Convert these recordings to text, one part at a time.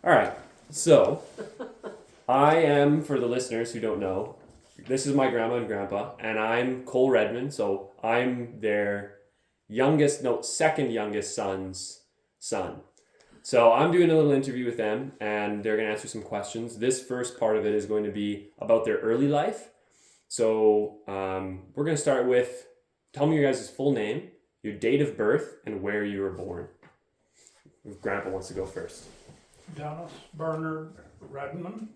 All right. So, I am, for the listeners who don't know, this is my grandma and grandpa, and I'm Cole Redmond. So, I'm their second youngest son's son. So, I'm doing a little interview with them, and they're going to answer some questions. This first part of it is going to be about their early life. So, we're going to start with tell me your guys' full name, your date of birth, and where you were born. If Grandpa wants to go first. Dennis Bernard Redmond,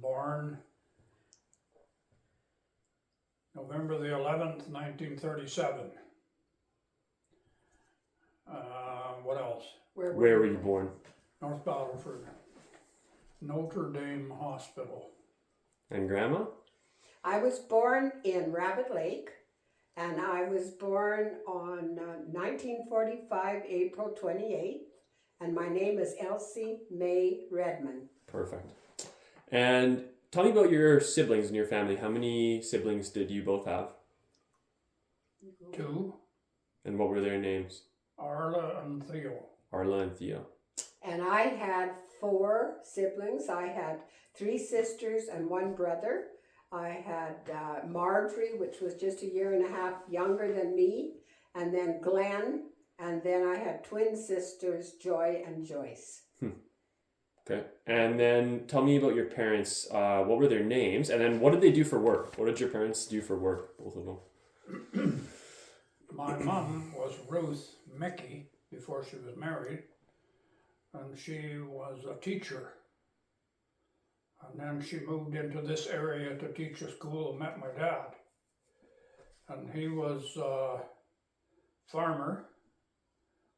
born November the 11th, 1937. What else? Where were you born? North Battleford, Notre Dame Hospital. And Grandma? I was born in Rabbit Lake, and I was born on 1945, April 28th, and my name is Elsie May Redmond. Perfect. And tell me about your siblings in your family. How many siblings did you both have? 2, And what were their names? Arla and Theo. Arla and Theo. And I had 4 siblings. I had 3 sisters and 1 brother. I had Marjorie, which was just a year and a half younger than me, and then Glenn, and then I had twin sisters, Joy and Joyce. Okay. And then tell me about your parents. What were their names? And then what did they do for work? What did your parents do for work, both of them? My mom was Ruth Mickey before she was married, and she was a teacher. And then she moved into this area to teach a school and met my dad. And he was a farmer,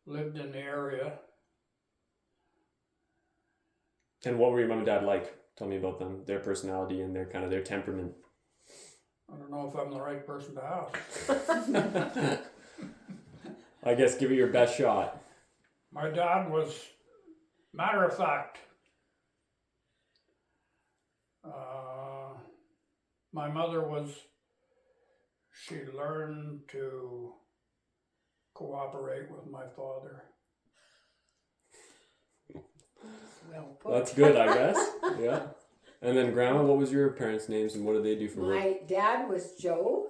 lived in the area. And what were your mom and dad like? Tell me about them, their personality and their temperament. I don't know if I'm the right person to ask. I guess give it your best shot. My dad was, matter of fact, my mother she learned to cooperate with my father. Well put. That's good, I guess. Yeah. And then Grandma, what was your parents' names and what did they do for work? My dad was Joe,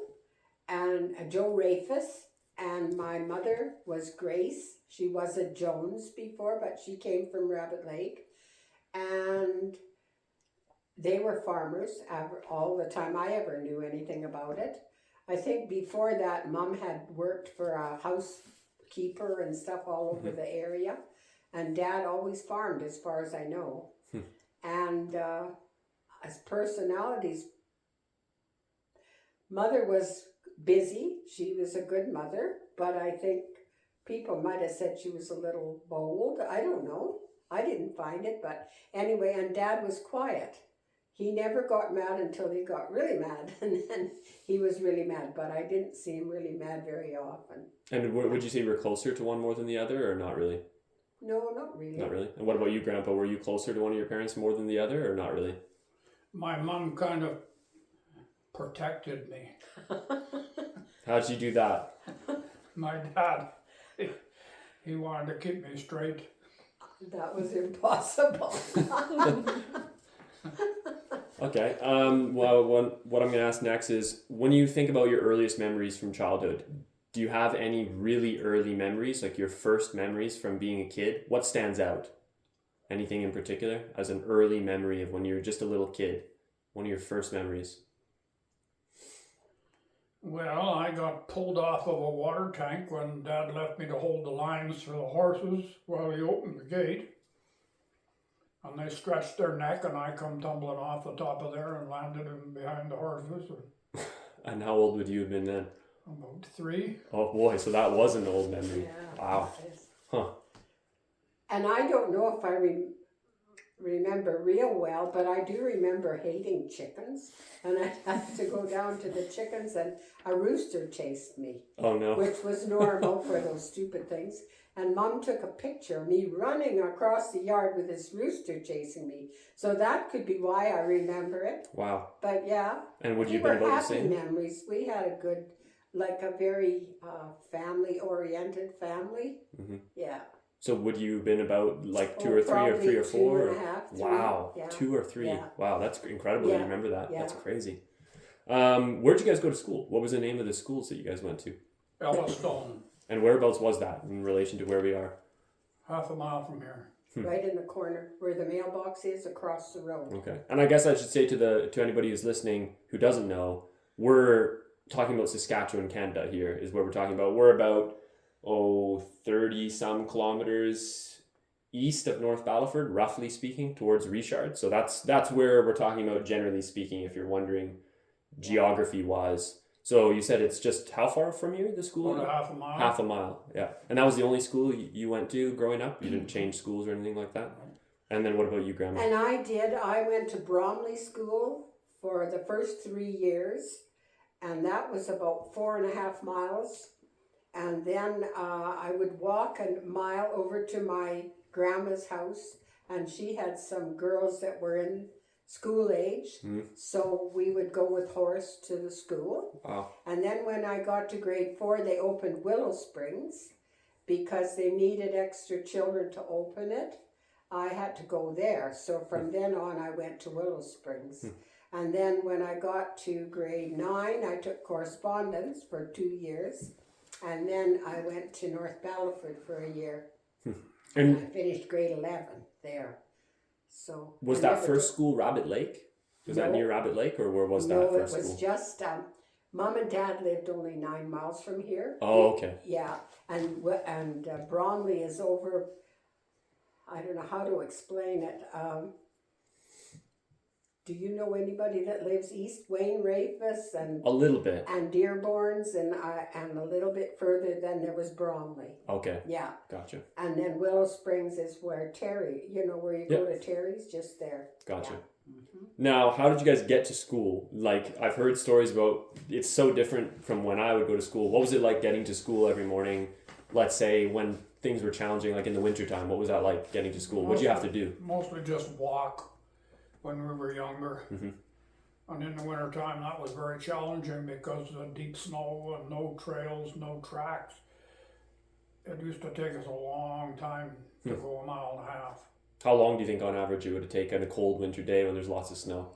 and Joe Rafus, and my mother was Grace. She was a Jones before, but she came from Rabbit Lake. And they were farmers all the time I ever knew anything about it. I think before that, Mom had worked for a housekeeper and stuff all over the area. And Dad always farmed as far as I know. And as personalities, Mother was busy. She was a good mother, but I think people might have said she was a little bold. I don't know. I didn't find it, but anyway, and Dad was quiet. He never got mad until he got really mad, and then he was really mad, but I didn't see him really mad very often. And would you say you were closer to one more than the other, or not really? No, not really. Not really? And what about you, Grandpa? Were you closer to one of your parents more than the other, or not really? My mom kind of protected me. How'd she do that? My dad, he wanted to keep me straight. That was impossible. Okay. Well, what I'm going to ask next is, when you think about your earliest memories from childhood, do you have any really early memories, like your first memories from being a kid? What stands out? Anything in particular as an early memory of when you were just a little kid? One of your first memories? Well, I got pulled off of a water tank when Dad left me to hold the lines for the horses while he opened the gate. And they stretched their neck and I come tumbling off the top of there and landed in behind the horses. And how old would you have been then? About 3. Oh boy, so that was an old memory. Yeah, Wow. Huh. And I don't know if I remember real well, but I do remember hating chickens. And I'd have to go down to the chickens and a rooster chased me. Oh no. Which was normal for those stupid things. And Mom took a picture of me running across the yard with this rooster chasing me. So that could be why I remember it. Wow. But yeah. And would you They have been were about the happy same? memories. We had a good, like a very family-oriented family. Mm-hmm. Yeah. So would you have been about like two Oh, or three or probably three or two four? and a half, three. Wow, Yeah. 2 or 3. Yeah. Wow, that's incredible. You Yeah. remember that? Yeah. That's crazy. Where'd you guys go to school? What was the name of the schools that you guys went to? Yellowstone, And whereabouts was that in relation to where we are? half a mile from here. Right in the corner where the mailbox is across the road. Okay. And I guess I should say to anybody who's listening who doesn't know, we're talking about Saskatchewan, Canada here is where we're talking about. We're about 30 some kilometers east of North Battleford, roughly speaking, towards Richard. So that's where we're talking about, generally speaking, if you're wondering geography wise. So you said it's just how far from you, the school? About a half a mile. Half a mile, yeah. And that was the only school you went to growing up? You didn't change schools or anything like that? And then what about you, Grandma? And I went to Bromley School for the first 3 years, and that was about 4.5 miles. And then I would walk a mile over to my grandma's house, and she had some girls that were in school age. So we would go with horse to the school. Wow. And then when I got to grade 4, they opened Willow Springs because they needed extra children to open it. I had to go there. So from then on, I went to Willow Springs. And then when I got to grade 9, I took correspondence for 2 years. And then I went to North Battleford for a year. And I finished grade 11 there. So was that first school Rabbit Lake? Was that near Rabbit Lake, or where was that first school? No, it was just, Mom and Dad lived only 9 miles from here. Oh, okay. Yeah, and Bromley is over, I don't know how to explain it. Do you know anybody that lives east? Wayne Rafus and a little bit, and Dearborn's, and a little bit further then there was Bromley. Okay. Yeah. Gotcha. And then Willow Springs is where Terry, where you go to Terry's, just there. Gotcha. Yeah. Mm-hmm. Now, how did you guys get to school? Like, I've heard stories about it's so different from when I would go to school. What was it like getting to school every morning? Let's say when things were challenging, like in the wintertime, what was that like getting to school? What did you have to do? Mostly just walk when we were younger. Mm-hmm. And in the wintertime, that was very challenging because of the deep snow and no trails, no tracks. It used to take us a long time to go 1.5 miles. How long do you think on average it would take on a cold winter day when there's lots of snow?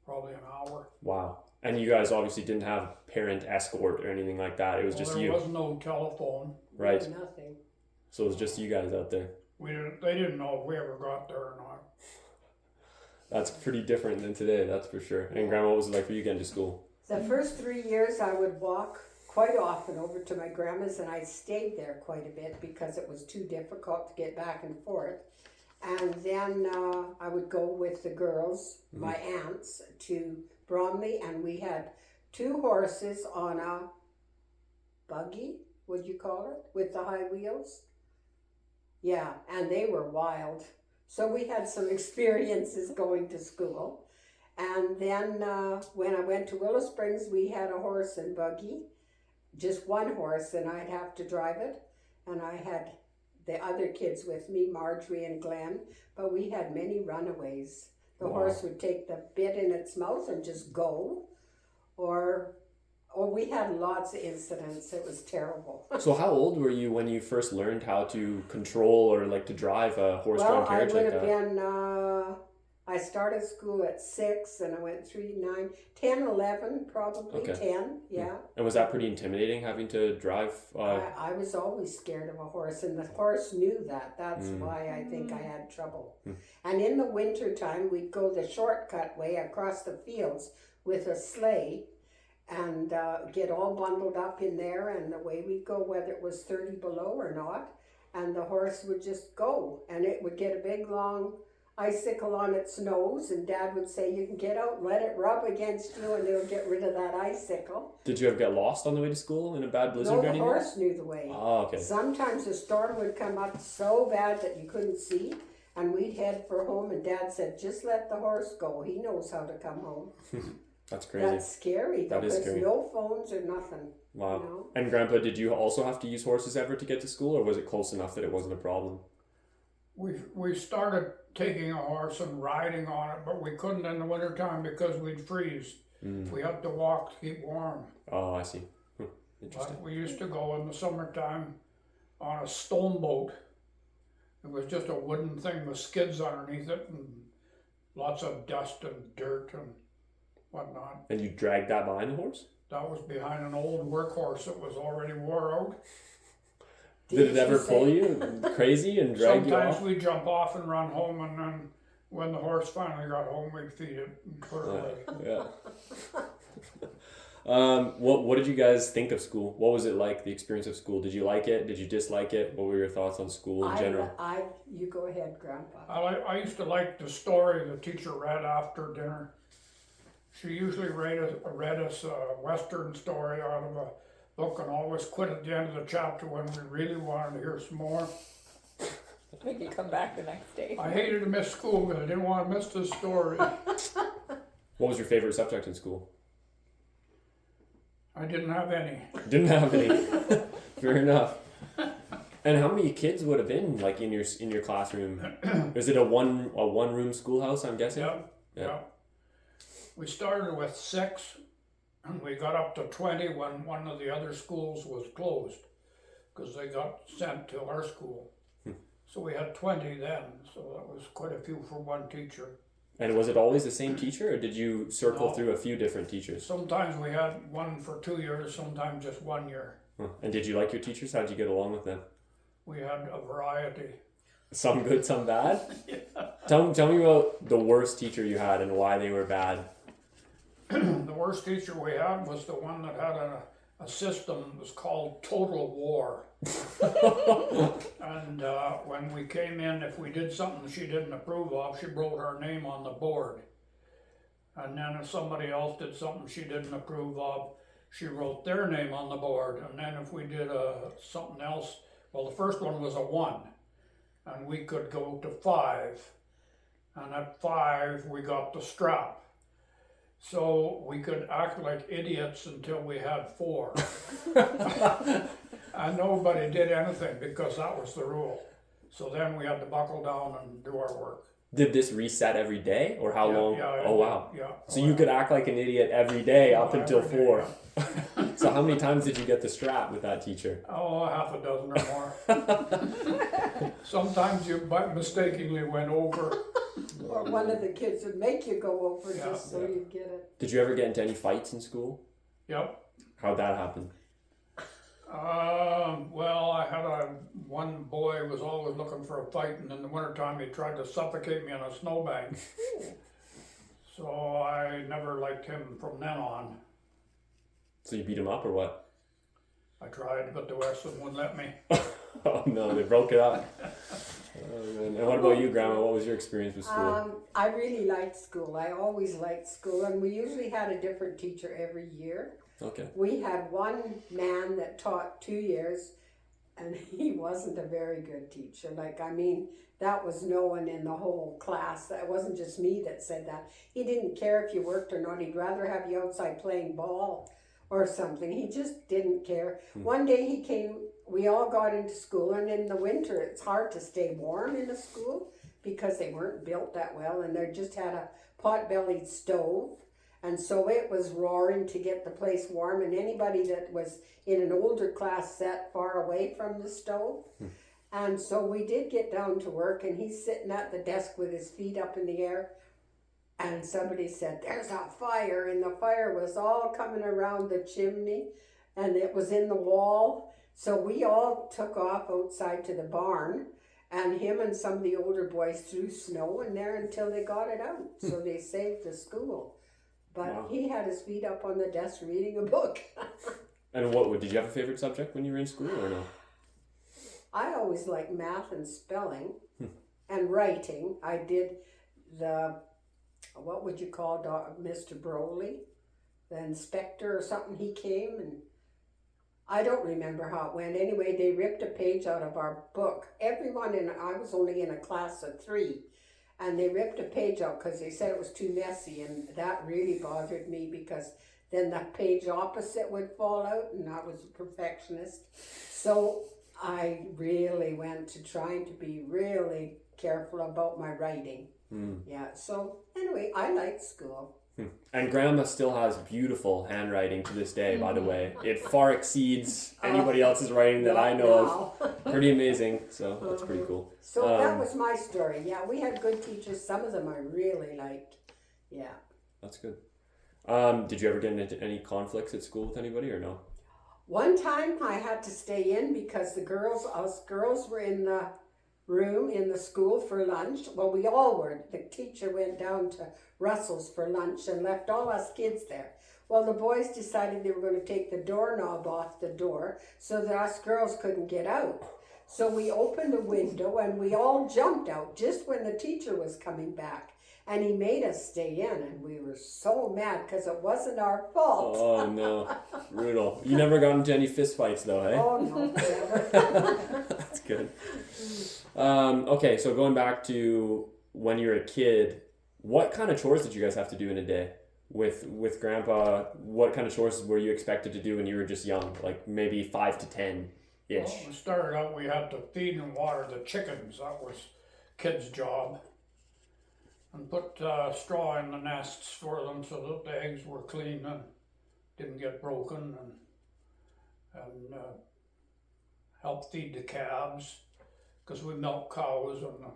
Probably an hour. Wow. And you guys obviously didn't have parent escort or anything like that. It was just you. There was no telephone. Right. Nothing. So it was just you guys out there. They didn't know if we ever got there or not. That's pretty different than today, that's for sure. And Grandma, what was it like for you getting to school? The first 3 years I would walk quite often over to my grandma's, and I stayed there quite a bit because it was too difficult to get back and forth. And then I would go with the girls, my aunts, to Bromley, and we had 2 horses on a buggy, would you call it, with the high wheels? Yeah, and they were wild. So we had some experiences going to school. And then when I went to Willow Springs, we had a horse and buggy, just one horse, and I'd have to drive it. And I had the other kids with me, Marjorie and Glenn, but we had many runaways. The horse would take the bit in its mouth and just go, or we had lots of incidents. It was terrible. So how old were you when you first learned how to control or like to drive a horse-drawn carriage like that? Well, I would have been, I started school at 6 and I went 3, 9, 10, 11, probably. Okay. 10, yeah. And was that pretty intimidating having to drive? I was always scared of a horse, and the horse knew that. That's why I think I had trouble. And in the wintertime, we'd go the shortcut way across the fields with a sleigh and get all bundled up in there, and away we'd go, whether it was 30 below or not, and the horse would just go, and it would get a big long icicle on its nose, and Dad would say, you can get out and let it rub against you and it'll get rid of that icicle. Did you ever get lost on the way to school in a bad blizzard or anything? No, the horse knew the way. Oh, okay. Sometimes a storm would come up so bad that you couldn't see, and we'd head for home, and Dad said, just let the horse go. He knows how to come home. That's crazy. That's scary, though, because scary. no phones or nothing. Wow. You know? And Grandpa, did you also have to use horses ever to get to school, or was it close enough that it wasn't a problem? We started taking a horse and riding on it, but we couldn't in the wintertime because we'd freeze. We had to walk to keep warm. Oh, I see. Interesting. But we used to go in the summertime on a stone boat It was just a wooden thing with skids underneath it and lots of dust and dirt and whatnot. And you dragged that behind the horse? That was behind an old workhorse that was already wore out. Did it ever pull you crazy and drag you Sometimes off? we'd jump off and run home, and then when the horse finally got home, we'd feed it and put it away. Yeah. What did you guys think of school? What was it like, the experience of school? Did you like it? Did you dislike it? What were your thoughts on school in general? You go ahead, Grandpa. I used to like the story the teacher read after dinner. She usually read us a Western story out of a book and always quit at the end of the chapter when we really wanted to hear some more. Make you come back the next day. I hated to miss school because I didn't want to miss this story. What was your favorite subject in school? I didn't have any. Didn't have any. Fair enough. And how many kids would have been like in your classroom? Was it a one room schoolhouse, I'm guessing? Yeah. We started with 6 and we got up to 20 when one of the other schools was closed because they got sent to our school. So we had 20 then, so that was quite a few for one teacher. And was it always the same teacher, or did you circle No. through a few different teachers? Sometimes we had one for 2 years, sometimes just 1 year. And did you like your teachers? How did you get along with them? We had a variety. Some good, some bad? Tell me about the worst teacher you had and why they were bad. The worst teacher we had was the one that had a system that was called Total War. And when we came in, if we did something she didn't approve of, she wrote our name on the board. And then if somebody else did something she didn't approve of, she wrote their name on the board. And then if we did something else, well, the first one was a 1, and we could go to 5. And at 5, we got the strap. So we could act like idiots until we had 4. And nobody did anything because that was the rule. So then we had to buckle down and do our work. Did this reset every day, or how long? Yeah, oh, wow. Yeah. So you could act like an idiot every day up until Every day, 4. yeah. So how many times did you get the strap with that teacher? Oh, half a dozen or more. Sometimes you mistakenly went over. Or one of the kids would make you go over Yeah. just so you'd get it. Did you ever get into any fights in school? Yep. How'd that happen? Well, I had one boy was always looking for a fight, and in the wintertime he tried to suffocate me on a snowbank. So I never liked him from then on. So you beat him up or what? I tried, but the Western wouldn't let me. Oh no, they broke it up. Oh, man. And what about you, Grandma? What was your experience with school? I really liked school. I always liked school, and we usually had a different teacher every year. Okay. We had one man that taught 2 years, and he wasn't a very good teacher. That was no one in the whole class. That wasn't just me that said that. He didn't care if you worked or not. He'd rather have you outside playing ball or something. He just didn't care. One day he came, we all got into school, and in the winter it's hard to stay warm in a school because they weren't built that well, and they just had a pot-bellied stove. And so it was roaring to get the place warm, and anybody that was in an older class sat far away from the stove. And so we did get down to work, and he's sitting at the desk with his feet up in the air, and somebody said, "There's a fire," and the fire was all coming around the chimney, and it was in the wall. So we all took off outside to the barn, and him and some of the older boys threw snow in there until they got it out. So they saved the school. But Wow. he had his feet up on the desk reading a book. And did you have a favorite subject when you were in school or no? I always liked math and spelling and writing. I did what would you call Mr. Broly? The inspector or something, he came, and I don't remember how it went. Anyway, they ripped a page out of our book. I was only in a class of 3. And they ripped a page out because they said it was too messy, and that really bothered me because then the page opposite would fall out, and I was a perfectionist. So I really went to trying to be really careful about my writing. Yeah, so anyway, I liked school. And Grandma still has beautiful handwriting to this day, by the way. It far exceeds anybody else's writing that I know of. Pretty amazing. So that's pretty cool. So that was my story. Yeah, we had good teachers. Some of them I really liked. Yeah. That's good. Did you ever get into any conflicts at school with anybody or no? One time I had to stay in because us girls were in the room in the school for lunch. Well, we all were. The teacher went down to Russell's for lunch and left all us kids there. Well, the boys decided they were going to take the doorknob off the door so that us girls couldn't get out. So we opened the window and we all jumped out just when the teacher was coming back. And he made us stay in, and we were so mad because it wasn't our fault. Oh, no. Brutal. You never got into any fist fights, though, eh? Oh, no, never. That's good. Okay, so going back to when you were a kid, what kind of chores did you guys have to do in a day? With Grandpa, what kind of chores were you expected to do when you were just young? Like maybe 5 to 10-ish? Well, we started out, we had to feed and water the chickens. That was kids' job. And put straw in the nests for them so that the eggs were clean and didn't get broken, and help feed the calves because we milk cows, and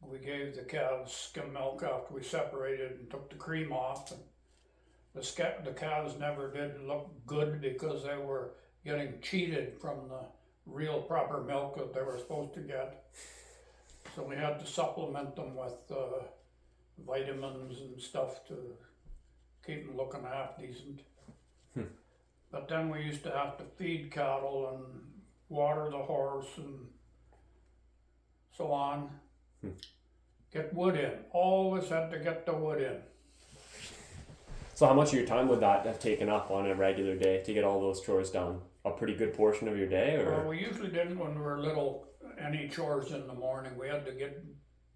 we gave the calves skim milk after we separated and took the cream off. And the calves never did look good because they were getting cheated from the real proper milk that they were supposed to get. So we had to supplement them with vitamins and stuff to keep them looking half decent. But then we used to have to feed cattle and water the horse and so on. Get wood in. Always had to get the wood in. So how much of your time would that have taken up on a regular day to get all those chores done? A pretty good portion of your day, or? Well, we usually didn't when we were little any chores in the morning. We had to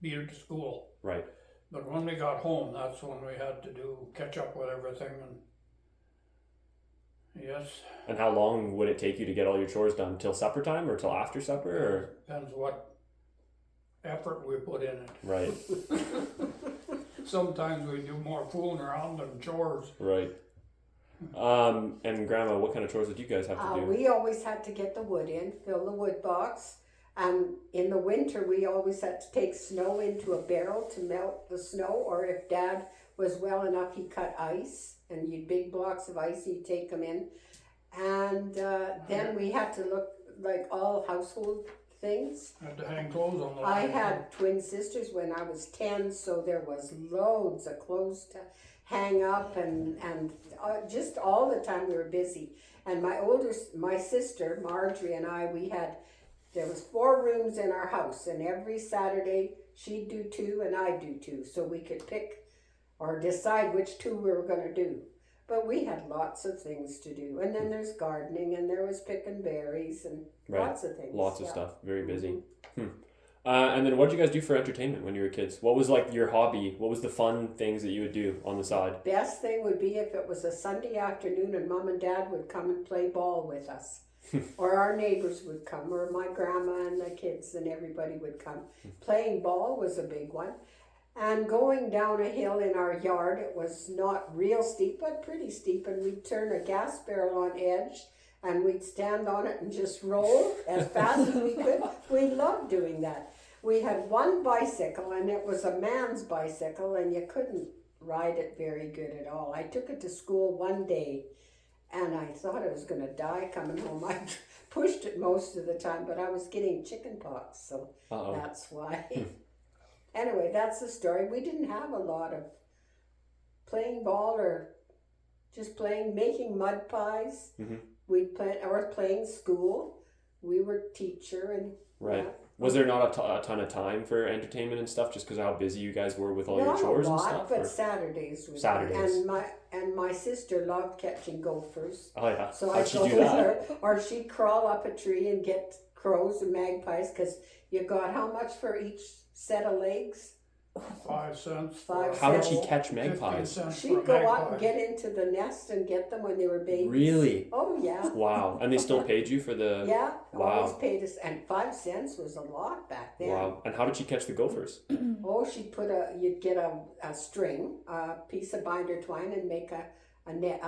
be to school. Right. But when we got home, that's when we had to catch up with everything. And yes. And how long would it take you to get all your chores done? Till supper time or till after supper? Or? Depends what effort we put in it. Right. Sometimes we do more fooling around than chores. Right. And Grandma, what kind of chores did you guys have to do? We always had to get the wood in, fill the wood box. And in the winter, we always had to take snow into a barrel to melt the snow, or if Dad was well enough, he cut ice, and you'd big blocks of ice, he'd take them in. And then we had to look like all household things. Had to hang clothes on the I line. had twin sisters when I was 10, so there was loads of clothes to hang up, and just all the time we were busy. And my sister, Marjorie, and I, there was 4 rooms in our house, and every Saturday she'd do 2 and I'd do 2, so we could pick or decide which 2 we were going to do. But we had lots of things to do. And then there's gardening, and there was picking berries, and lots of things. Lots of stuff. Very busy. And then what did you guys do for entertainment when you were kids? What was like your hobby? What was the fun things that you would do on the side? Best thing would be if it was a Sunday afternoon and Mom and Dad would come and play ball with us. Or our neighbors would come, or my grandma and the kids and everybody would come. Playing ball was a big one. And going down a hill in our yard, it was not real steep, but pretty steep, and we'd turn a gas barrel on edge, and we'd stand on it and just roll as fast as we could. We loved doing that. We had one bicycle, and it was a man's bicycle, and you couldn't ride it very good at all. I took it to school one day, and I thought I was going to die coming home. I pushed it most of the time, but I was getting chicken pox, so that's why. Anyway, that's the story. We didn't have a lot of playing ball or just making mud pies. We'd playing school. We were teacher and right. Was there not a ton of time for entertainment and stuff, just because of how busy you guys were with all your chores and stuff? But Saturdays. Saturdays. And my sister loved catching gophers. Oh yeah. So How'd I'd she go do with that? her, or she'd crawl up a tree and get crows and magpies, because you got how much for each set of legs? 5 cents. Five How did she cents. catch 15 magpies? cents for She'd a go out and magpie. get into the nest and get them when they were babies. Really? Oh yeah. Wow. And they still paid you for the... Yeah, Wow. always paid us, and 5 cents was a lot back then. Wow. And how did she catch the gophers? Oh, you'd get a string, a piece of binder twine, and make a net,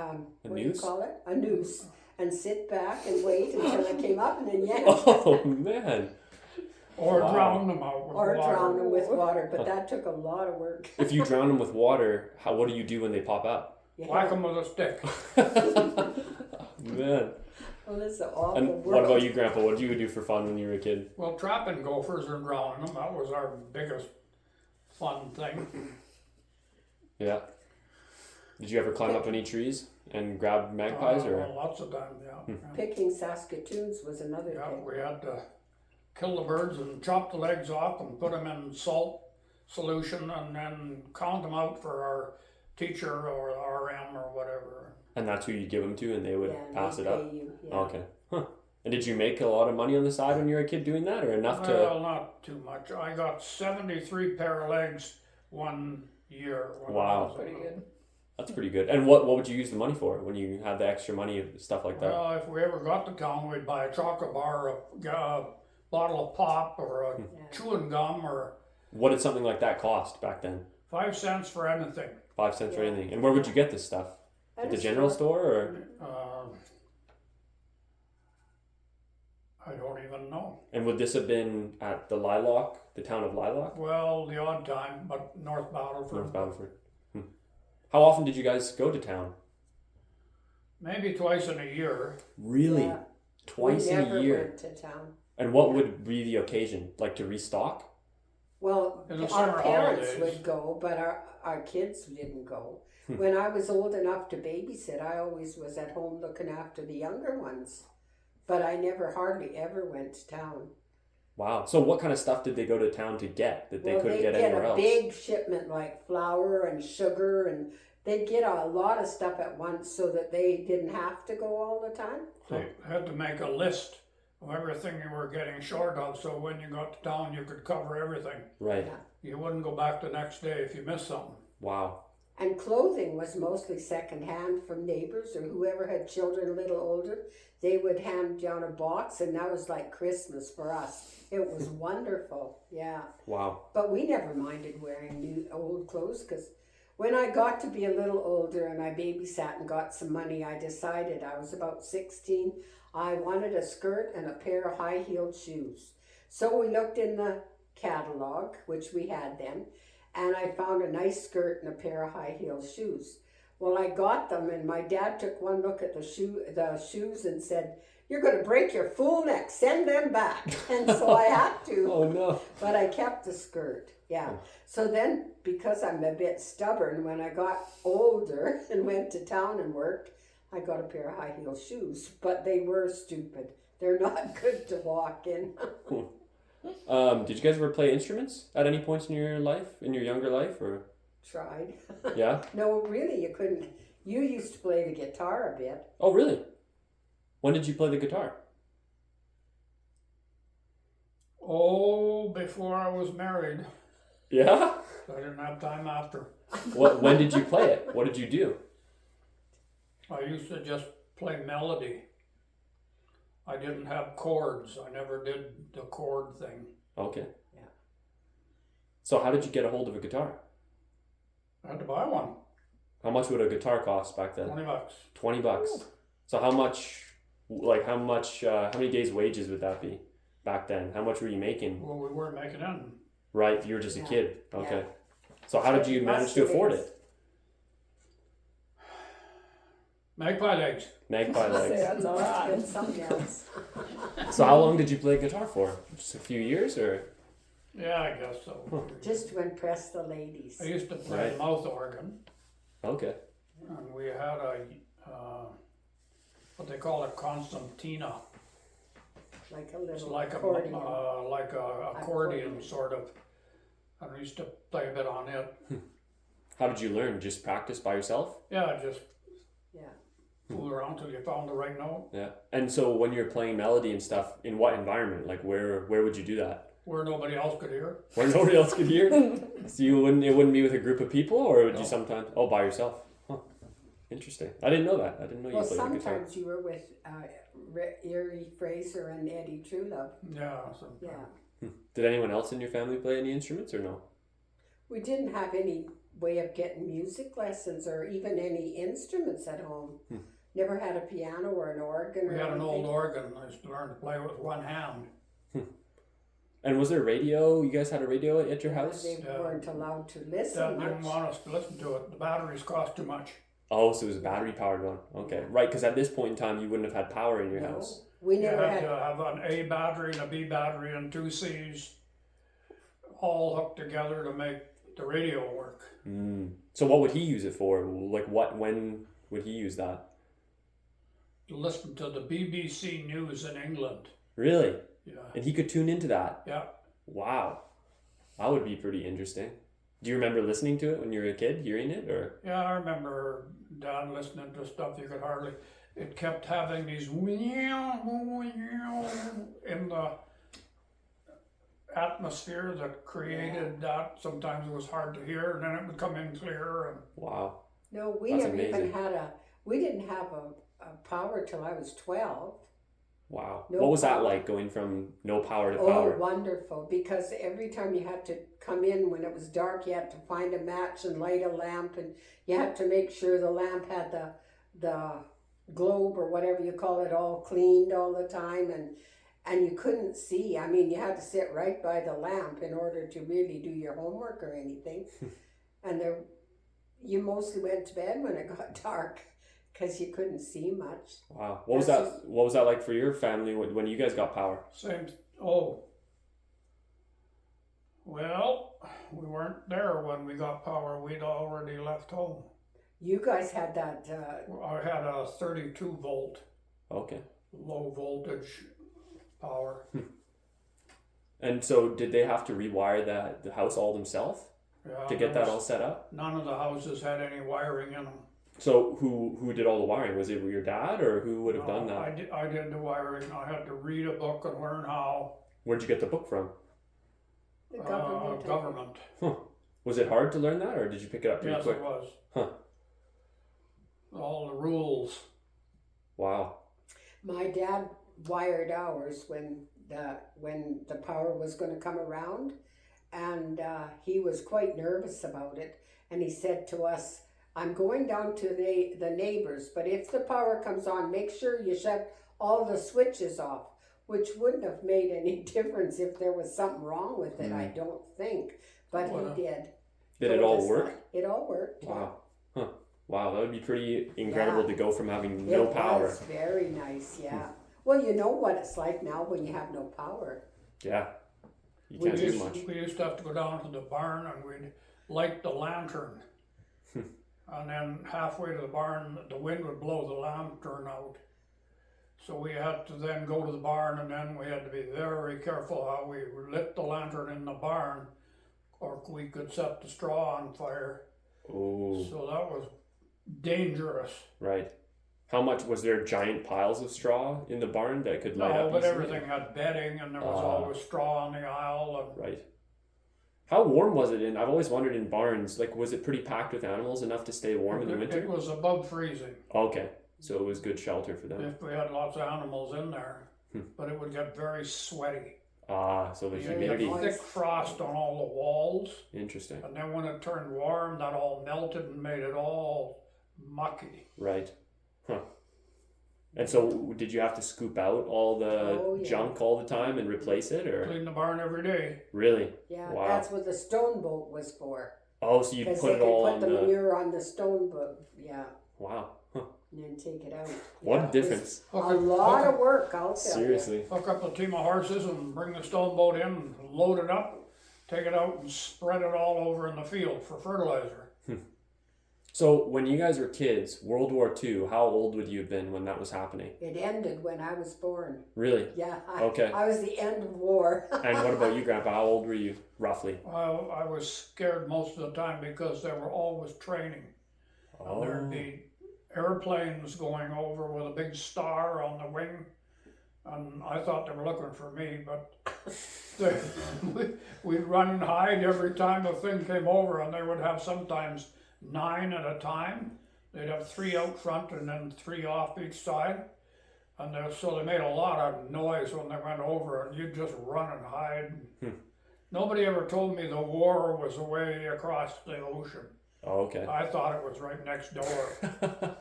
what do you noose? call it? A noose, and sit back and wait until it came up, and then yank. Oh, man. Or Wow. drown them out with Or water. drown them with water, but that took a lot of work. If you drown them with water, what do you do when they pop up? You Whack had- them with a stick. Man. Well, it's an awful And world. what about you, Grandpa? What did you do for fun when you were a kid? Well, trapping gophers and drowning them, that was our biggest fun thing. Yeah. Did you ever climb up any trees and grab magpies or? Well, lots of times, yeah. Picking Saskatoons was another Yeah, thing. we had to kill the birds and chop the legs off and put them in salt solution and then count them out for our teacher or RM or whatever. And that's who you give them to, and they would Yeah, and pass they it up. pay you, yeah. Okay. Huh. And did you make a lot of money on the side when you were a kid doing that, or enough to? Well, not too much. I got 73 pair of legs one year. when I Wow. was Pretty a- good. That's pretty good. And what would you use the money for when you had the extra money, stuff like that? Well, if we ever got to town, we'd buy a chocolate bar, a bottle of pop, or a Yeah. chewing gum, or What did something like that cost back then? 5 cents for anything. 5 cents for Yeah. anything. And where would you get this stuff? At the general store, or? I don't even know. And would this have been at the Lilac, the town of Lilac, Well, the odd time, but North Battleford. North Battleford? How often did you guys go to town? Maybe twice in a year. Really? Yeah. Twice we in never a year? went to town. And what would be the occasion? Like to restock? Well, In the our summer parents holidays. would go, but our kids didn't go. Hmm. When I was old enough to babysit, I always was at home looking after the younger ones. But I never, hardly ever went to town. Wow. So what kind of stuff did they go to town to get that they Well, couldn't they'd get get anywhere a else? big shipment like flour and sugar, and they'd get a lot of stuff at once so that they didn't have to go all the time. They had to make a list of everything you were getting short of, so when you got to town, you could cover everything. Right. Yeah. You wouldn't go back the next day if you missed something. Wow. And clothing was mostly secondhand from neighbors or whoever had children a little older. They would hand down a box, and that was like Christmas for us. It was wonderful, yeah. Wow. But we never minded wearing new old clothes, because when I got to be a little older and I babysat and got some money, I decided, I was about 16, I wanted a skirt and a pair of high-heeled shoes. So we looked in the catalog, which we had then, and I found a nice skirt and a pair of high-heeled shoes. Well, I got them, and my dad took one look at the shoes and said, "You're going to break your fool neck. Send them back." And so I had to. Oh no. But I kept the skirt, yeah. So then, because I'm a bit stubborn, when I got older and went to town and worked, I got a pair of high-heel shoes. But they were stupid. They're not good to walk in. Did you guys ever play instruments at any points in your life, in your younger life, or? Tried. Yeah. No, really, you couldn't. You used to play the guitar a bit. Oh, really? When did you play the guitar? Oh, before I was married. Yeah. I didn't have time after. When did you play it? What did you do? I used to just play melody. I didn't have chords. I never did the chord thing. Okay. Yeah. So how did you get a hold of a guitar? I had to buy one. How much would a guitar cost back then? $20. $20. So how many days' wages would that be back then? How much were you making? Well, we weren't making it. Right, you were just a Yeah. kid. Okay. Yeah. So how did you manage to afford Must it? Magpie legs. Magpie Say legs. that's a lot. And something else. So how long did you play guitar for? Just a few years, or? Yeah, I guess so. Just to impress the ladies. I used to play Right. mouth organ, Okay. and we had a what they call a concertina. Like a It's little like accordion. a accordion sort of. And I used to play a bit on it. How did you learn? Just practice by yourself? Yeah, just Yeah. fool around till you found the right note. Yeah. And so when you're playing melody and stuff, in what environment? Like where would you do that? where nobody else could hear. Where nobody else could hear? So it wouldn't be with a group of people, or would No. you sometimes? Oh, by yourself. Huh. Interesting. I didn't know that. I didn't know you Well, played the guitar. sometimes you were with Erie Fraser and Eddie Truelove. Yeah, so Yeah. Did anyone else in your family play any instruments or no? We didn't have any way of getting music lessons or even any instruments at home. Never had a piano or an organ. we or had an anything. old organ. I used to learn to play with one hand. And was there radio? You guys had a radio at your Yeah, house? They Yeah. weren't allowed to listen Dad much. didn't want us to listen to it. The batteries cost too much. Oh, so it was a battery powered one. Okay, right. Because at this point in time, you wouldn't have had power in your No. house. We You never had had. to have an A battery and a B battery and two C's all hooked together to make the radio work. So what would he use it for? Like when would he use that? To listen to the BBC News in England. Really? Yeah. And he could tune into that. Yeah. Wow, that would be pretty interesting. Do you remember listening to it when you were a kid, hearing it, or? Yeah, I remember Dad listening to stuff you could hardly. It kept having these in the atmosphere that created that. Sometimes it was hard to hear, and then it would come in clear. And Wow. No, we That's never amazing. even had a. We didn't have a power till I was 12. Wow. No What was that power. like, going from no power to Oh, power? wonderful! Because every time you had to come in when it was dark, you had to find a match and light a lamp, and you had to make sure the lamp had the globe or whatever you call it all cleaned all the time, and you couldn't see. I mean, you had to sit right by the lamp in order to really do your homework or anything. And you mostly went to bed when it got dark because you couldn't see much. Wow. What was That's that? What was that like for your family when you guys got power? same. Oh. Well, we weren't there when we got power. We'd already left home. You guys had that. I had a 32 volt Okay. low voltage power. And so did they have to rewire the house all themselves Yeah, to get there that all was- set up? None of the houses had any wiring in them. So who did all the wiring? Was it your dad, or who would have done No, that? I did the wiring. I had to read a book and learn how. Where'd you get the book from? The government. Government. Was it hard to learn that, or did you pick it up pretty Yes, quick? it was. Huh. All the rules. Wow. My dad wired ours when the power was going to come around, and he was quite nervous about it. And he said to us, "I'm going down to the neighbors, but if the power comes on, make sure you shut all the switches off." Which wouldn't have made any difference if there was something wrong with it, I don't think. But Well, he did. Did it Told all us work? that. It all worked. yeah. Wow. Huh. Wow, that would be pretty incredible Yeah. to go from having It no power. was very nice, yeah. Well, you know what it's like now when you have no power. Yeah. You We can't do just- much. We used to have to go down to the barn and we'd light the lantern. And then halfway to the barn, the wind would blow the lantern out. So we had to then go to the barn, and then we had to be very careful how we lit the lantern in the barn, or we could set the straw on fire. Oh, So that was dangerous. right. How much was there? Giant piles of straw in the barn that could light No, up but easily? everything had bedding, and there was Ah. always straw on the aisle. And Right. How warm was it in? I've always wondered in barns. Like, was it pretty packed with animals enough to stay warm in the it winter? was above freezing. Okay, so it was good shelter for them. If we had lots of animals in there, but it would get very sweaty. Ah, so the You had humidity. Nice. thick frost on all the walls, Interesting. and then when it turned warm, that all melted and made it all mucky. Right. Huh. And so, did you have to scoop out all the Oh, yeah. junk all the time and replace it, or Clean the barn every day. really? Yeah, Wow. that's what the stone boat was for. Oh, so you Because put they it could all put on the the. manure on the stone boat, yeah, Wow. Huh. and then take it out. What Yeah, a it was difference. A lot of work, I'll tell Seriously. Hook up a team of horses and bring the stone boat in, and load it up, take it out and spread it all over in the field for fertilizer. So, when you guys were kids, World War II, how old would you have been when that was happening? you. It ended when I was born. Really? Yeah, Okay. I was the end of war. And what about you, Grandpa? How old were you, roughly? Well, I was scared most of the time because they were always training. And there'd be airplanes going over with a big star on the wing, and I thought they were looking for me, but they, we'd run and hide every time a thing came over, and they would have sometimes 9 at a time. They'd have 3 out front and then 3 off each side. And so they made a lot of noise when they went over, and you'd just run and hide. Nobody ever told me the war was away across the ocean. Oh, okay. I thought it was right next door.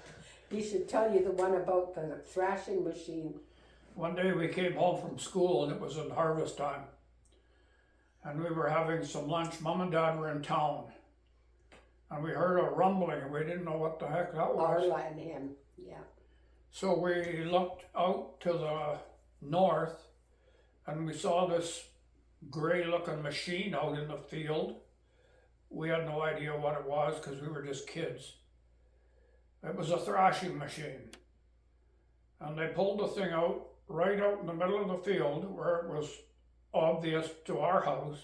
He should tell you the one about the thrashing machine. One day we came home from school, and it was in harvest time. And we were having some lunch. Mom and Dad were in town. And we heard a rumbling, and we didn't know what the heck that was. Arla and him, yeah. So we looked out to the north, and we saw this gray-looking machine out in the field. We had no idea what it was because we were just kids. It was a thrashing machine. And they pulled the thing out, right out in the middle of the field where it was obvious to our house.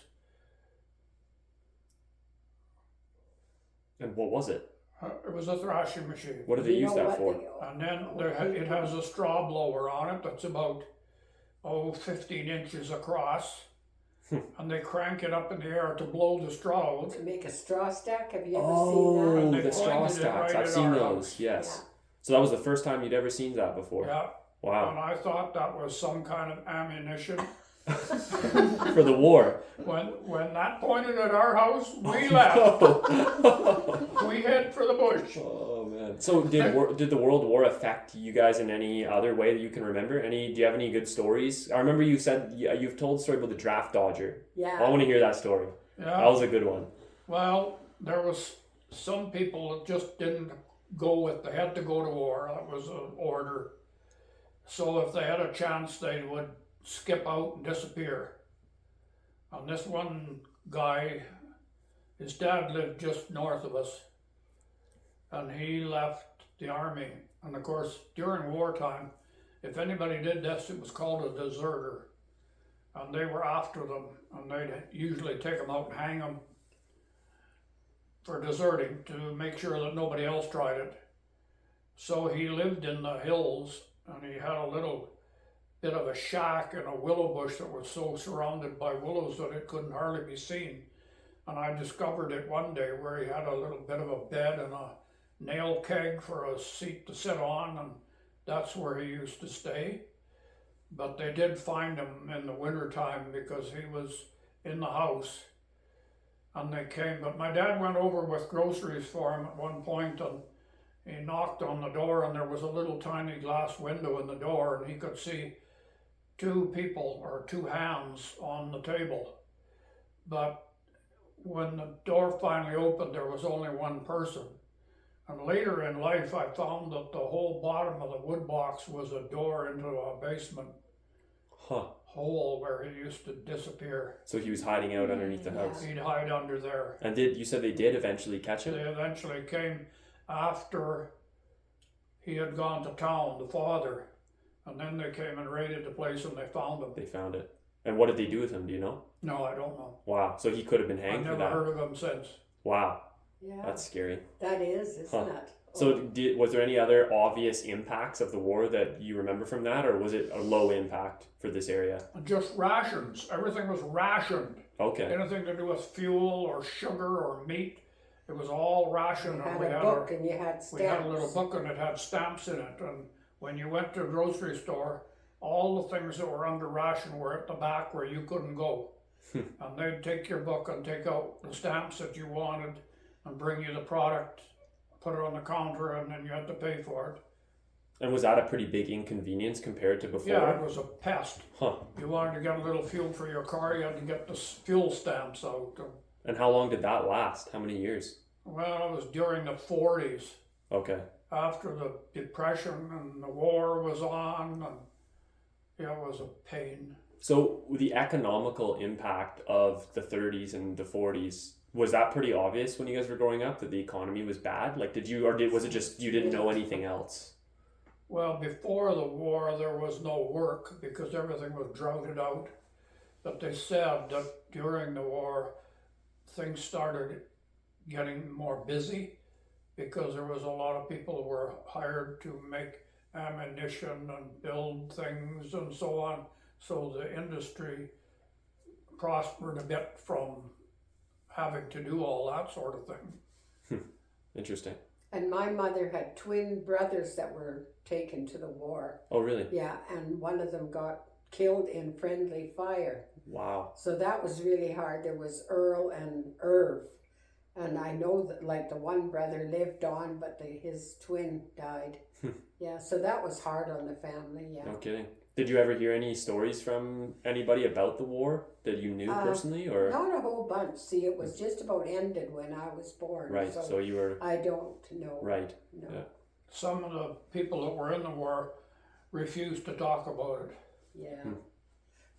And what was it? It was a thrashing machine. What did they You use know that what for? And then it has a straw blower on it that's about 15 inches across. And they crank it up in the air to blow the straw out. To make a straw stack, have you ever Oh, seen And that? they the straw pointed it stacks. right I've at seen our those, house. yes. So that was the first time you'd ever seen that before? Yeah. Wow. And I thought that was some kind of ammunition. For the war. When that pointed at our house, we left. We head for the bush. Oh man. So did the World War affect you guys in any other way that you can remember? Do you have any good stories? I remember you said you've told a story about the draft dodger. I Yeah. want to hear that story. Yeah. That was a good one. Well, there was some people that just didn't go with. They had to go to war. That was an order. So if they had a chance, they would skip out and disappear. And this one guy, his dad lived just north of us, and he left the army. And of course, during wartime, if anybody did this, it was called a deserter. And they were after them, and they'd usually take them out and hang them for deserting to make sure that nobody else tried it. So he lived in the hills, and he had a little bit of a shack in a willow bush that was so surrounded by willows that it couldn't hardly be seen. And I discovered it one day where he had a little bit of a bed and a nail keg for a seat to sit on, and that's where he used to stay. But they did find him in the wintertime because he was in the house, and they came. But my dad went over with groceries for him at one point, and he knocked on the door, and there was a little tiny glass window in the door, and he could see 2 people or 2 hands on the table. But when the door finally opened, there was only one person. And later in life, I found that the whole bottom of the wood box was a door into a basement hole where he used to disappear. So he was hiding out underneath the house. He'd hide under there. And you said they did eventually catch him? They eventually came after he had gone to town, the father. And then they came and raided the place, and they found him. They found it. And what did they do with him? Do you know? No, I don't know. Wow. So he could have been I've hanged for never that. heard of him since. Wow. Yeah. That's scary. That is, isn't it? So was there any other obvious impacts of the war that you remember from that, or was it a low impact for this area? Just rations. Everything was rationed. Okay. Anything to do with fuel or sugar or meat, it was all rationed. You And had we a had book and you had we had a stamps. little book, and it had stamps in it. And when you went to a grocery store, all the things that were under ration were at the back where you couldn't go. And they'd take your book and take out the stamps that you wanted and bring you the product, put it on the counter, and then you had to pay for it. And was that a pretty big inconvenience compared to before? Yeah, it was a pest. Huh. You wanted to get a little fuel for your car, you had to get the fuel stamps out. And how long did that last? How many years? Well, it was during the 40's, Okay. after the Depression, and the war was on, and yeah, it was a pain. So the economical impact of the 30s and the 40s, was that pretty obvious when you guys were growing up, that the economy was bad? Like, was it just you didn't know anything else? Well, before the war, there was no work because everything was droughted out. But they said that during the war, things started getting more busy because there was a lot of people who were hired to make ammunition and build things and so on. So the industry prospered a bit from having to do all that sort of thing. Interesting. And my mother had twin brothers that were taken to the war. Oh, really? Yeah, and one of them got killed in friendly fire. Wow. So that was really hard. There was Earl and Irv. And I know that like the one brother lived on, but his twin died. Yeah, so that was hard on the family, yeah. No kidding. Did you ever hear any stories from anybody about the war that you knew personally, or? Not a whole bunch. See, it was just about ended when I was born. Right, so you were... I don't know. Right, No. yeah. Some of the people that were in the war refused to talk about it. Yeah.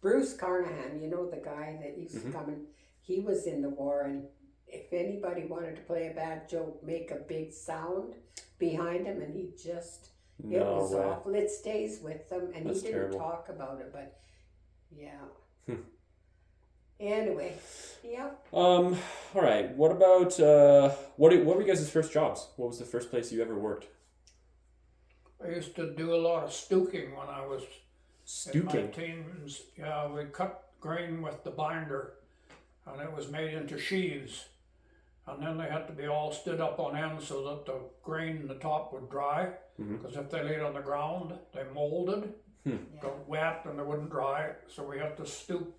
Bruce Carnahan, you know the guy that used to come in, he was in the war, and if anybody wanted to play a bad joke, make a big sound behind him, and he just... It No was way. awful. It stays with them, and That's he didn't terrible. talk about it, but yeah. Anyway, yeah. All right. What about what were you guys' first jobs? What was the first place you ever worked? I used to do a lot of stooking when I was in my Stooking. teens. Yeah, we cut grain with the binder, and it was made into sheaves. And then they had to be all stood up on end so that the grain in the top would dry. Because if they laid on the ground, they molded, got wet, and they wouldn't dry. So we had to stoop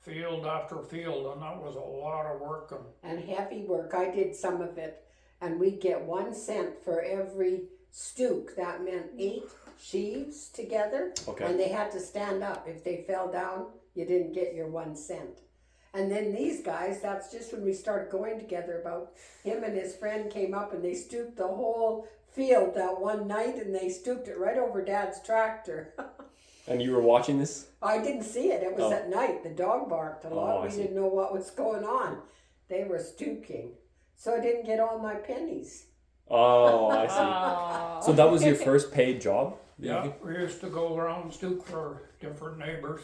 field after field, and that was a lot of work. And heavy work. I did some of it, and we'd get 1 cent for every stook. That meant 8 sheaves together, Okay. and they had to stand up. If they fell down, you didn't get your 1 cent. And then these guys, that's just when we started going together, about him and his friend came up and they stooped the whole field that one night, and they stooped it right over Dad's tractor. And you were watching this? I didn't see it. It was Oh. at night. The dog barked a lot. Oh, I We see. didn't know what was going on. They were stooking. So I didn't get all my pennies. Oh, I see. Aw. So that was your first paid job? that you Yeah, did? we used to go around and stook for different neighbors.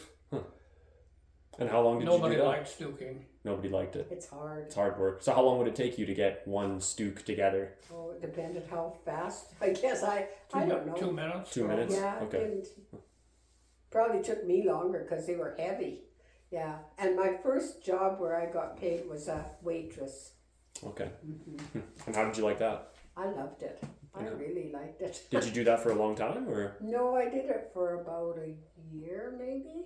And how long did Nobody you do that? liked stooking. Nobody liked it. It's hard. It's hard work. So how long would it take you to get one stook together? Oh, it depended how fast. I guess I don't know. 2 minutes. 2 minutes? Yeah, Okay. it didn't. Probably took me longer because they were heavy. Yeah, and my first job where I got paid was a waitress. Okay. And how did you like that? I loved it. I Yeah. really liked it. Did you do that for a long time, or? No, I did it for about a year, maybe.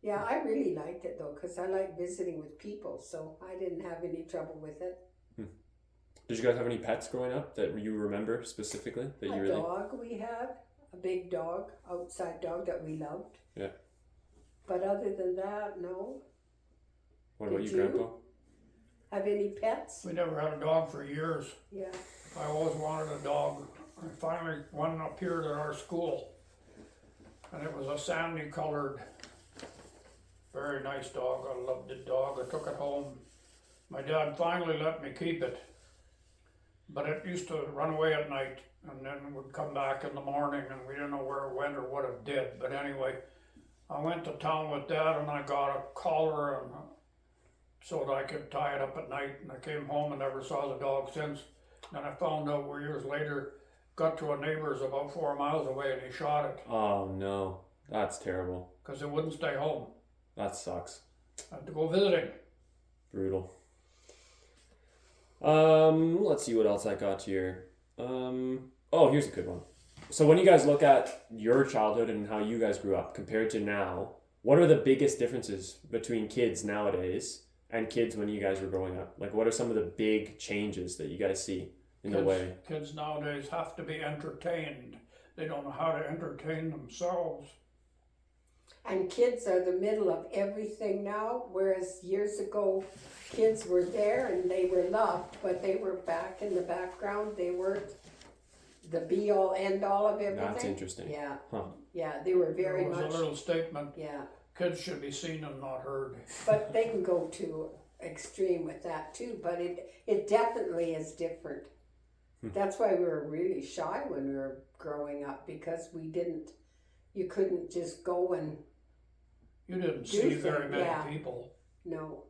Yeah, I really liked it though, because I like visiting with people, so I didn't have any trouble with it. Did you guys have any pets growing up that you remember specifically that you A really? dog we had, a big dog, outside dog that we loved. Yeah. But other than that, no. What about Did you, you? Grandpa? Have any pets? We never had a dog for years. Yeah. I always wanted a dog. And finally, one appeared at our school. And it was a sandy colored, very nice dog. I loved the dog. I took it home. My dad finally let me keep it. But it used to run away at night and then would come back in the morning, and we didn't know where it went or what it did. But anyway, I went to town with Dad and I got a collar and so that I could tie it up at night. And I came home and never saw the dog since. And I found out years later, got to a neighbor's about 4 miles away and he shot it Oh no, that's terrible. because it wouldn't stay home. That sucks. I had to go visiting. Brutal. Let's see what else I got here. Oh, here's a good one. So when you guys look at your childhood and how you guys grew up compared to now, what are the biggest differences between kids nowadays and kids when you guys were growing up? Like, what are some of the big changes that you guys see in the way? Kids nowadays have to be entertained. They don't know how to entertain themselves. And kids are the middle of everything now, whereas years ago, kids were there and they were loved, but they were back in the background. They weren't the be all end all of everything. That's interesting. Yeah. Huh. Yeah, they were very There was much. a little statement, Yeah, kids should be seen and not heard. but they can go to extreme with that too. But it definitely is different. That's why we were really shy when we were growing up, because you couldn't just go and You didn't Do see things, very many yeah. people. no.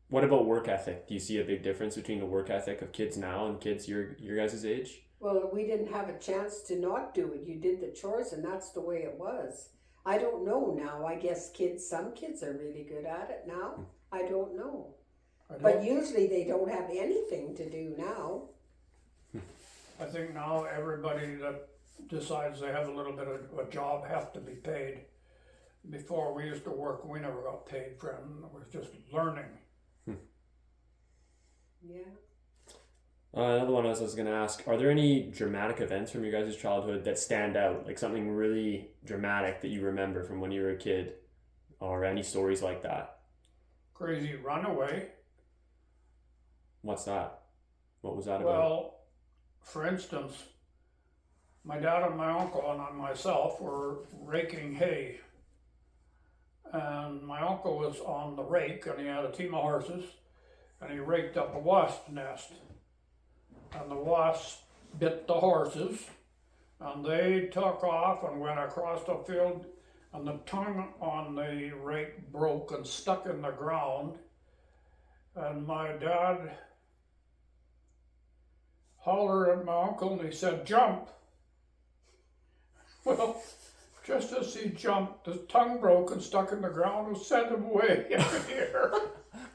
What about work ethic? Do you see a big difference between the work ethic of kids now and kids your guys' age? Well, we didn't have a chance to not do it. You did the chores, and that's the way it was. I don't know now. I guess some kids are really good at it now. I don't know. But usually they don't have anything to do now. I think now everybody that decides they have a little bit of a job have to be paid. Before we used to work, we never got paid for it. It was just learning. Yeah. Another one I was going to ask, are there any dramatic events from your guys' childhood that stand out? Like something really dramatic that you remember from when you were a kid? Or any stories like that? Crazy runaway. What's that? What was that about? Well, for instance, my dad and my uncle and myself were raking hay. And my uncle was on the rake and he had a team of horses and he raked up a wasp nest. And the wasp bit the horses and they took off and went across the field and the tongue on the rake broke and stuck in the ground. And my dad hollered at my uncle and he said, "Jump." Well, just as he jumped, his tongue broke and stuck in the ground and sent him way in the air.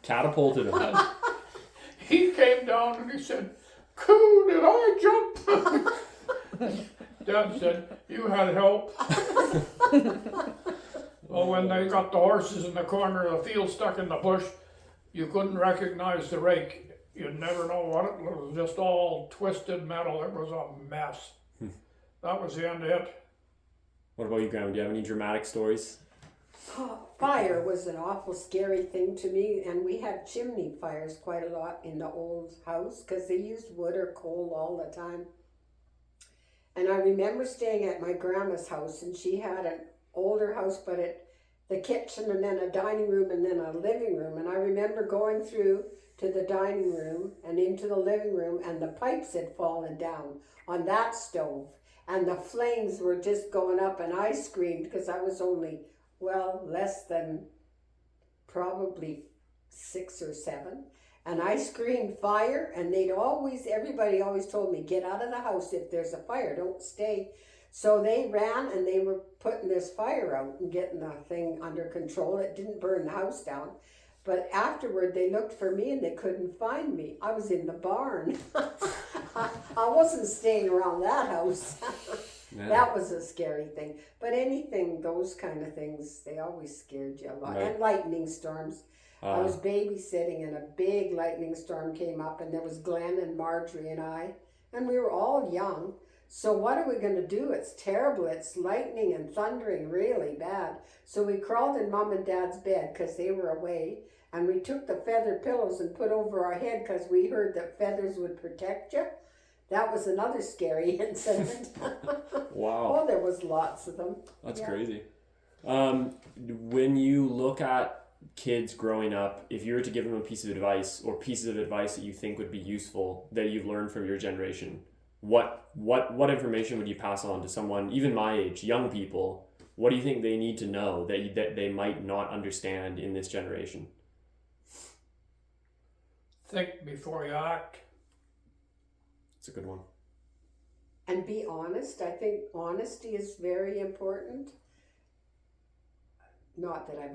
Catapulted him. And he came down and he said, "Coo, did I jump?" Dad said, "You had help." Well, when they got the horses in the corner of the field stuck in the bush, you couldn't recognize the rake. You'd never know what it was. It was just all twisted metal. It was a mess. That was the end of it. What about you, Grandma? Do you have any dramatic stories? Fire was an awful scary thing to me, and we had chimney fires quite a lot in the old house because they used wood or coal all the time. And I remember staying at my grandma's house, and she had an older house, but the kitchen and then a dining room and then a living room. And I remember going through to the dining room and into the living room, and the pipes had fallen down on that stove. And the flames were just going up, and I screamed because I was only, less than probably 6 or 7. And I screamed fire, and everybody always told me, get out of the house if there's a fire, don't stay. So they ran and they were putting this fire out and getting the thing under control. It didn't burn the house down. But afterward, they looked for me and they couldn't find me. I was in the barn. I wasn't staying around that house. Yeah. That was a scary thing. But anything, those kind of things, they always scared you a lot. Right. And lightning storms. I was babysitting and a big lightning storm came up, and there was Glenn and Marjorie and I. And we were all young. So what are we going to do? It's terrible. It's lightning and thundering really bad. So we crawled in Mom and Dad's bed because they were away. And we took the feather pillows and put over our head because we heard that feathers would protect you. That was another scary incident. Wow. Oh, there was lots of them. That's crazy. When you look at kids growing up, if you were to give them a piece of advice or pieces of advice that you think would be useful that you've learned from your generation, what information would you pass on to someone, even my age, young people? What do you think they need to know that they might not understand in this generation? Think before you act. It's a good one. And be honest. I think honesty is very important. Not that I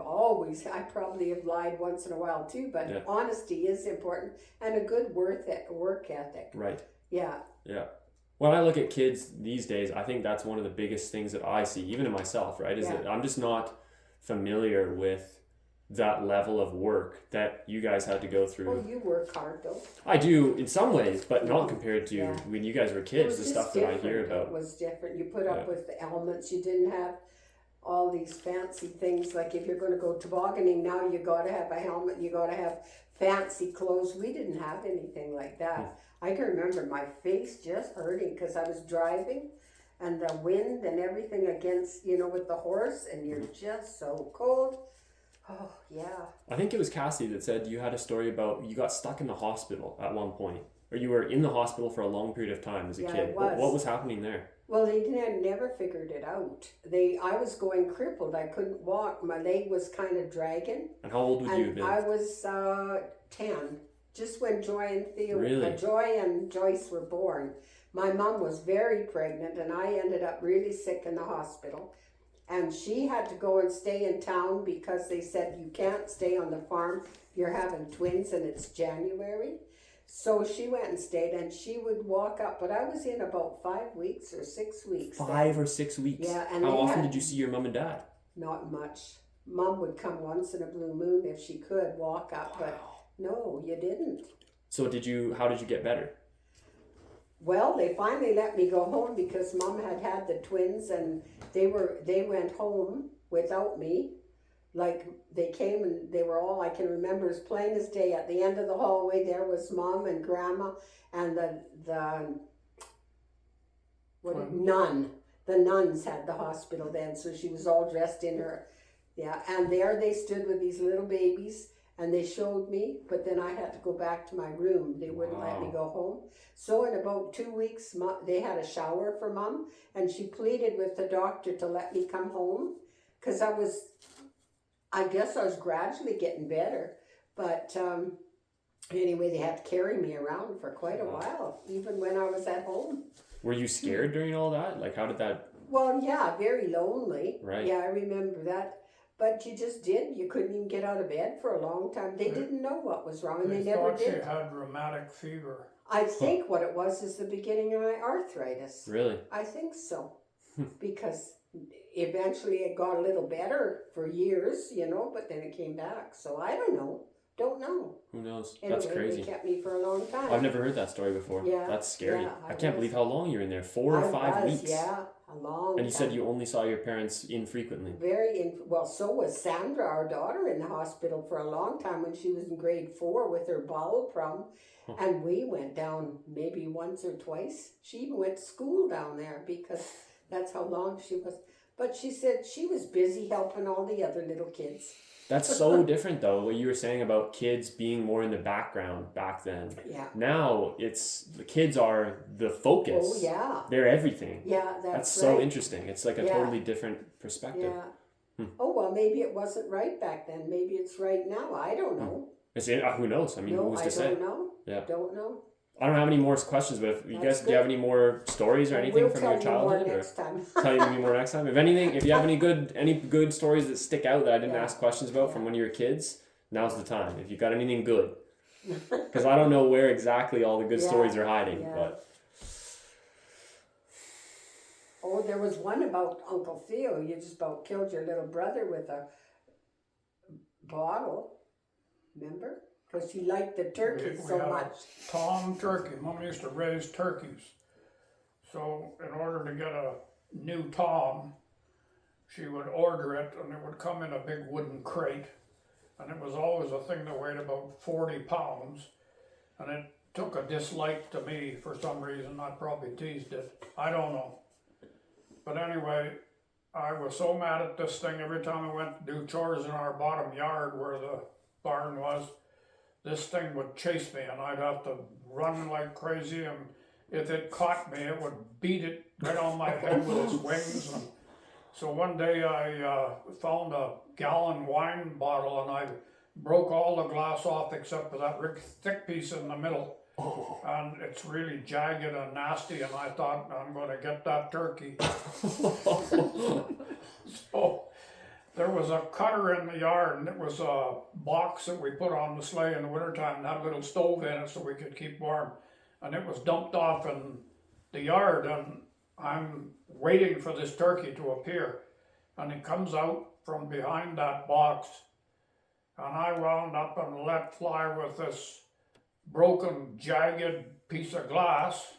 probably have lied once in a while too, but honesty is important, and a good work ethic. Right. Yeah. Yeah. When I look at kids these days, I think that's one of the biggest things that I see, even in myself, right? Is that I'm just not familiar with that level of work that you guys had to go through. Well, you work hard though. I do in some ways, but not compared to when you guys were kids, the stuff that I hear about. It was different. You put up with the elements. You didn't have all these fancy things. Like if you're going to go tobogganing now, you got to have a helmet. You got to have fancy clothes. We didn't have anything like that. I can remember my face just hurting because I was driving and the wind and everything against, with the horse, and you're just so cold. Oh, yeah. I think it was Cassie that said you had a story about you got stuck in the hospital at one point, or you were in the hospital for a long period of time as a kid. What was happening there? Well, they never figured it out. I was going crippled. I couldn't walk. My leg was kind of dragging. And how old would you have been? I was 10, just when Joy and Joyce were born. My mom was very pregnant, and I ended up really sick in the hospital. And she had to go and stay in town because they said you can't stay on the farm. You're having twins and it's January. So she went and stayed, and she would walk up. But I was in about 5 weeks or 6 weeks. 5 or 6 weeks. Yeah, and how they often had- did you see your mom and dad? Not much. Mom would come once in a blue moon if she could walk up, but no, you didn't. So how did you get better? Well, they finally let me go home because Mom had the twins, and they went home without me. Like, they came and they were all, I can remember as plain as day, at the end of the hallway there was Mom and Grandma and the nun. The nuns had the hospital then, so she was all dressed in her, and there they stood with these little babies, and they showed me, but then I had to go back to my room. They wouldn't let me go home. So in about 2 weeks, they had a shower for Mom, and she pleaded with the doctor to let me come home, because I guess I was gradually getting better, but anyway, they had to carry me around for quite a while, even when I was at home. Were you scared during all that? Like, how did that... Well, yeah, very lonely. Right. Yeah, I remember that. But you just did. You couldn't even get out of bed for a long time. They didn't know what was wrong, and they never thought she did. had rheumatic fever. I think what it was is the beginning of my arthritis. Really? I think so. Because eventually it got a little better for years, but then it came back. So I don't know. Don't know. Who knows? Anyway, That's crazy. They kept me for a long time. I've never heard that story before. Yeah, That's scary. yeah, I can't believe how long you're in there. 4 or 5 weeks. Yeah, a long And you said time. you only saw your parents infrequently. Well, so was Sandra, our daughter, in the hospital for a long time when she was in grade 4 with her bowel problem. And we went down maybe once or twice. She even went to school down there because that's how long she was. But she said she was busy helping all the other little kids. That's so different, though, what you were saying about kids being more in the background back then. Yeah. Now, the kids are the focus. Oh, yeah. They're everything. Yeah, That's that's so right. interesting. It's like a totally different perspective. Yeah. Oh, well, maybe it wasn't right back then. Maybe it's right now. I don't know. Who knows? I mean, No, who's I to say? don't know. Yeah. Don't know. I don't have any more questions, but if you That's guys, do you have any more stories or anything We'll from tell your childhood? you more next time. Tell you more next time. If you have any good stories that stick out that I didn't Yeah. ask questions about from when you were kids, now's the time. If you got anything good, because I don't know where exactly all the good stories are hiding. Yeah. But Oh, there was one about Uncle Theo. You just about killed your little brother with a bottle. Remember? Because he liked the turkey We so had a much. Tom turkey. Mom used to raise turkeys. So in order to get a new Tom, she would order it, and it would come in a big wooden crate. And it was always a thing that weighed about 40 pounds. And it took a dislike to me for some reason. I probably teased it. I don't know. But anyway, I was so mad at this thing every time I went to do chores in our bottom yard where the barn was. This thing would chase me, and I'd have to run like crazy, and if it caught me, it would beat it right on my head with its wings. And so one day I found a gallon wine bottle, and I broke all the glass off except for that thick piece in the middle. And it's really jagged and nasty, and I thought, I'm going to get that turkey. So there was a cutter in the yard, and it was a box that we put on the sleigh in the wintertime and had a little stove in it so we could keep warm. And it was dumped off in the yard, and I'm waiting for this turkey to appear. And he comes out from behind that box, and I wound up and let fly with this broken, jagged piece of glass.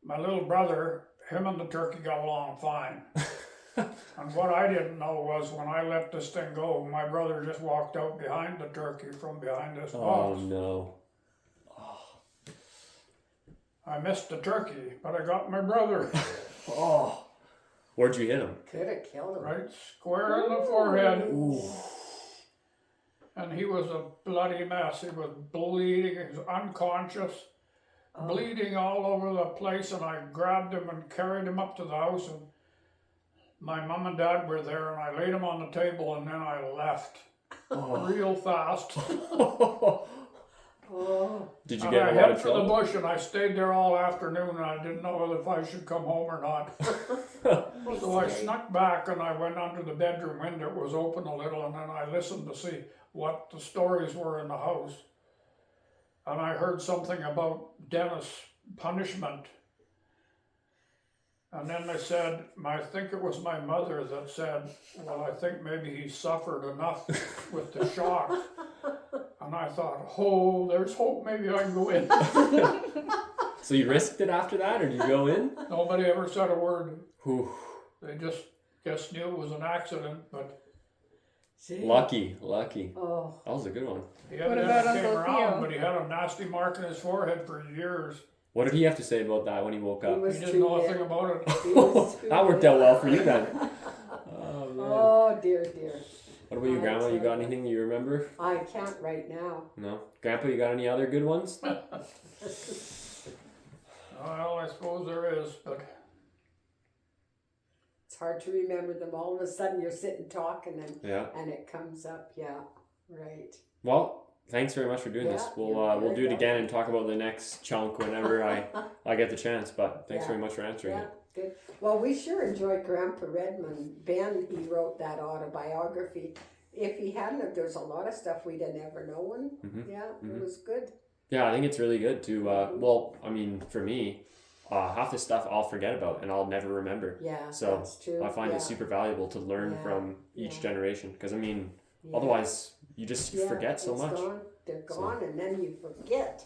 My little brother, him and the turkey got along fine. And what I didn't know was when I let this thing go, my brother just walked out behind the turkey from behind this box. oh no. I missed the turkey, but I got my brother Oh. Where'd you hit him? Could have killed him. right square in the forehead. Ooh. And he was a bloody mess. He was bleeding, he was unconscious, bleeding all over the place, and I grabbed him and carried him up to the house, and my mom and dad were there, and I laid him on the table, and then I left real fast. Oh, Did you And get I in a lot headed of for the trouble? bush, and I stayed there all afternoon, and I didn't know if I should come home or not. So I snuck back, and I went under the bedroom window. It was open a little, and then I listened to see what the stories were in the house. And I heard something about Dennis' punishment. And then they said, I think it was my mother that said, well, I think maybe he suffered enough with the shock. And I thought, oh, there's hope, maybe I can go in. So you risked it after that, or did you go in? Nobody ever said a word. Whew. They just knew it was an accident, but gee. Lucky. Oh, That was a good one. he What evidently about came Uncle around, Theo? but he had a nasty mark in his forehead for years. What did he have to say about that when he woke he up? was He too didn't know dead. anything about it. He was too That worked dead. out well for you then. Oh, man. Oh, dear. What about you, Grandma? You got anything you remember? I can't right now. No. Grandpa, you got any other good ones? Well, I suppose there is, but It's hard to remember them. All of a sudden you're sitting talking Yeah. and it comes up. Yeah, right. Well, thanks very much for doing this. Yeah, We'll you're we'll very do it again welcome. and talk about the next chunk whenever I get the chance. But thanks Yeah. very much for answering Yeah, it. good. Well, we sure enjoyed Grandpa Redmond. Ben, he wrote that autobiography. If he hadn't, there's a lot of stuff we'd have never known. Mhm. Yeah, Mhm. it was good. Yeah, I think it's really good to. Well, I mean, for me, half the stuff I'll forget about and I'll never remember. Yeah, So, that's true. I find yeah. it super valuable to learn Yeah, from each yeah. generation because I mean, Yeah. otherwise you just Yeah, forget so it's much. Gone. They're So- gone, and then you forget.